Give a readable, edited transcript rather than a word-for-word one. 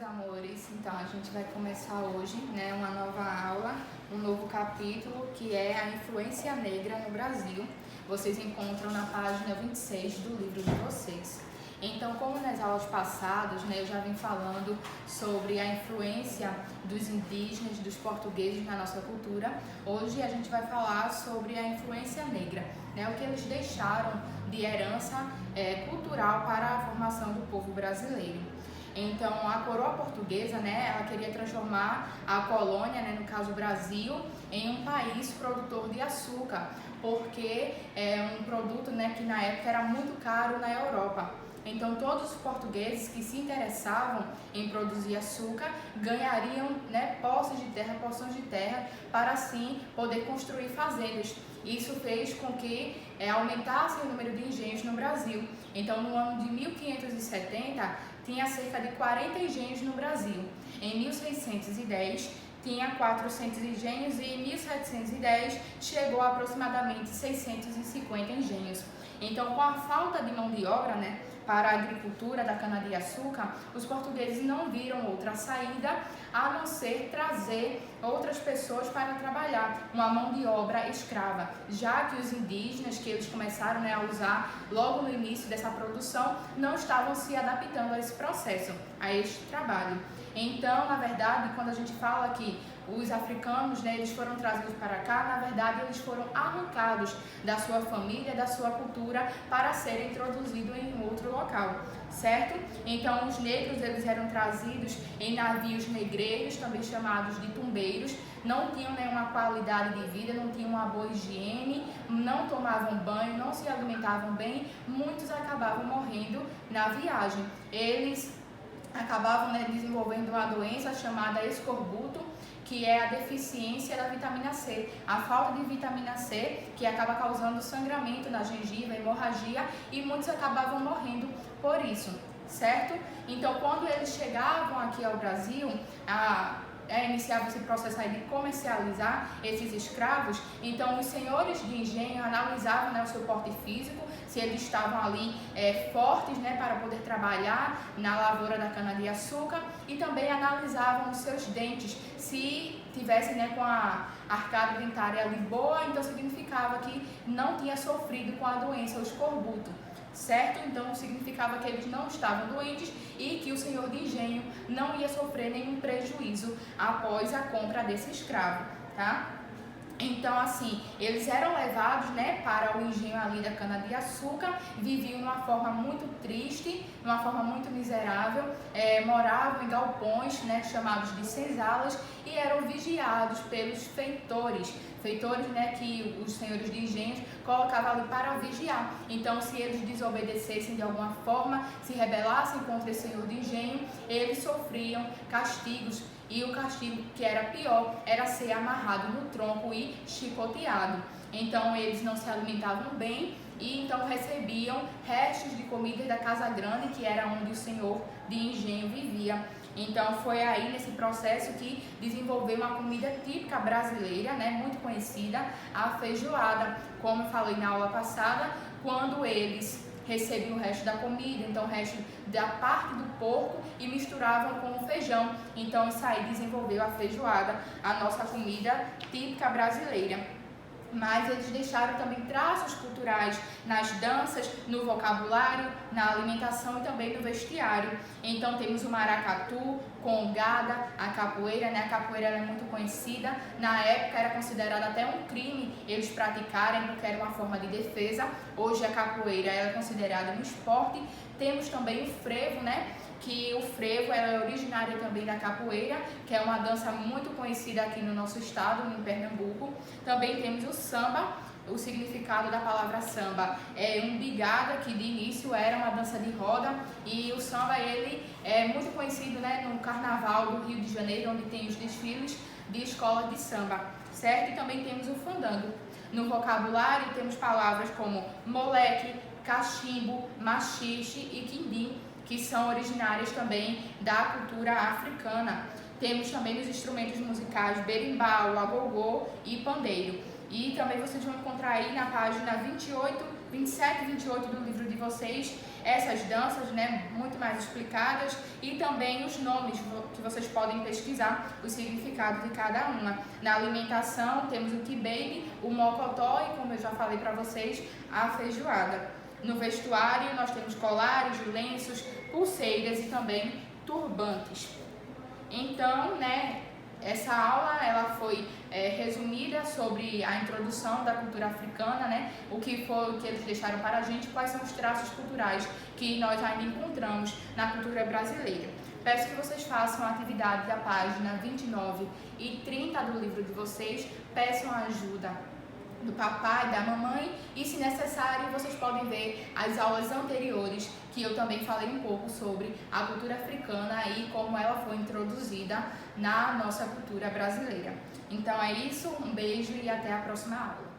amores, então a gente vai começar hoje, né, uma nova aula, um novo capítulo, que é a influência negra no Brasil. Vocês encontram na página 26 do livro de vocês. Então, como nas aulas passadas, né, eu já vim falando sobre a influência dos indígenas, dos portugueses na nossa cultura, hoje a gente vai falar sobre a influência negra, né, o que eles deixaram de herança cultural para a formação do povo brasileiro. Então, a coroa portuguesa, né, ela queria transformar a colônia, né, no caso o Brasil, em um país produtor de açúcar, porque é um produto, né, que na época era muito caro na Europa. Então, todos os portugueses que se interessavam em produzir açúcar ganhariam, né, posses de terra, porções de terra, para assim poder construir fazendas. Isso fez com que aumentasse o número de engenhos no Brasil. Então, no ano de 1570, tinha cerca de 40 engenhos no Brasil. Em 1610, tinha 400 engenhos e em 1710 chegou a aproximadamente 650 engenhos. Então, com a falta de mão de obra, né, para a agricultura da cana-de-açúcar, os portugueses não viram outra saída a não ser trazer outras pessoas para trabalhar, uma mão de obra escrava, já que os indígenas que eles começaram, né, a usar logo no início dessa produção não estavam se adaptando a esse processo, a este trabalho. Então, na verdade, quando a gente fala que os africanos, né, eles foram trazidos para cá, na verdade eles foram arrancados da sua família, da sua cultura, para serem introduzidos em outro local, certo? Então os negros, eles eram trazidos em navios negreiros, também chamados de tumbeiros, não tinham nenhuma qualidade de vida, não tinham uma boa higiene, não tomavam banho, não se alimentavam bem, muitos acabavam morrendo na viagem. Eles acabavam, né, desenvolvendo uma doença chamada escorbuto, que é a deficiência da vitamina C, a falta de vitamina C, que acaba causando sangramento na gengiva, hemorragia, e muitos acabavam morrendo por isso, certo? Então, quando eles chegavam aqui ao Brasil, iniciava esse processo aí de comercializar esses escravos, então os senhores de engenho analisavam, né, o seu porte físico, se eles estavam ali fortes, né, para poder trabalhar na lavoura da cana-de-açúcar, e também analisavam os seus dentes, se tivessem, né, com a arcada dentária ali boa, então significava que não tinha sofrido com a doença, o escorbuto, certo? Então significava que eles não estavam doentes e que o senhor de engenho não ia sofrer nenhum prejuízo após a compra desse escravo, tá? Então, assim, eles eram levados, né, para o engenho ali da cana-de-açúcar, viviam de uma forma muito triste, de uma forma muito miserável, moravam em galpões, né, chamados de senzalas, e eram vigiados pelos feitores, né, que os senhores de engenhos colocavam ali para vigiar. Então, se eles desobedecessem de alguma forma, se rebelassem contra esse senhor de engenho, eles sofriam castigos. E o castigo que era pior era ser amarrado no tronco e chicoteado. Então eles não se alimentavam bem e então recebiam restos de comida da casa grande, que era onde o senhor de engenho vivia. Então foi aí nesse processo que desenvolveu uma comida típica brasileira, né, muito conhecida, a feijoada. Como eu falei na aula passada, quando eles recebiam o resto da comida, então o resto da parte do porco, e misturavam com o feijão. Então isso aí desenvolveu a feijoada, a nossa comida típica brasileira. Mas eles deixaram também traços culturais nas danças, no vocabulário, na alimentação e também no vestiário. Então temos o maracatu, congada, a capoeira, né? A capoeira é muito conhecida. Na época era considerado até um crime eles praticarem, porque era uma forma de defesa. Hoje a capoeira é considerada um esporte. Temos também o frevo, né? Que o frevo é originário também da capoeira, que é uma dança muito conhecida aqui no nosso estado, em Pernambuco. Também temos o samba. O significado da palavra samba é umbigada, que de início era uma dança de roda, e o samba ele é muito conhecido, né, no carnaval do Rio de Janeiro, onde tem os desfiles de escola de samba, certo? E também temos o fandango. No vocabulário temos palavras como moleque, cachimbo, machixe e quindim, que são originárias também da cultura africana. Temos também os instrumentos musicais berimbau, agogô e pandeiro. E também vocês vão encontrar aí na página 27 e 28 do livro de vocês essas danças, né, muito mais explicadas, e também os nomes que vocês podem pesquisar, o significado de cada uma. Na alimentação temos o quibe, o mocotó e, como eu já falei para vocês, a feijoada. No vestuário nós temos colares, lenços, pulseiras e também turbantes. Então, né, essa aula ela foi resumida sobre a introdução da cultura africana, né? O que eles deixaram para a gente, quais são os traços culturais que nós ainda encontramos na cultura brasileira. Peço que vocês façam a atividade da página 29 e 30 do livro de vocês, peçam a ajuda do papai, da mamãe, e se necessário vocês podem ver as aulas anteriores que eu também falei um pouco sobre a cultura africana e como ela foi introduzida na nossa cultura brasileira. Então é isso, um beijo e até a próxima aula.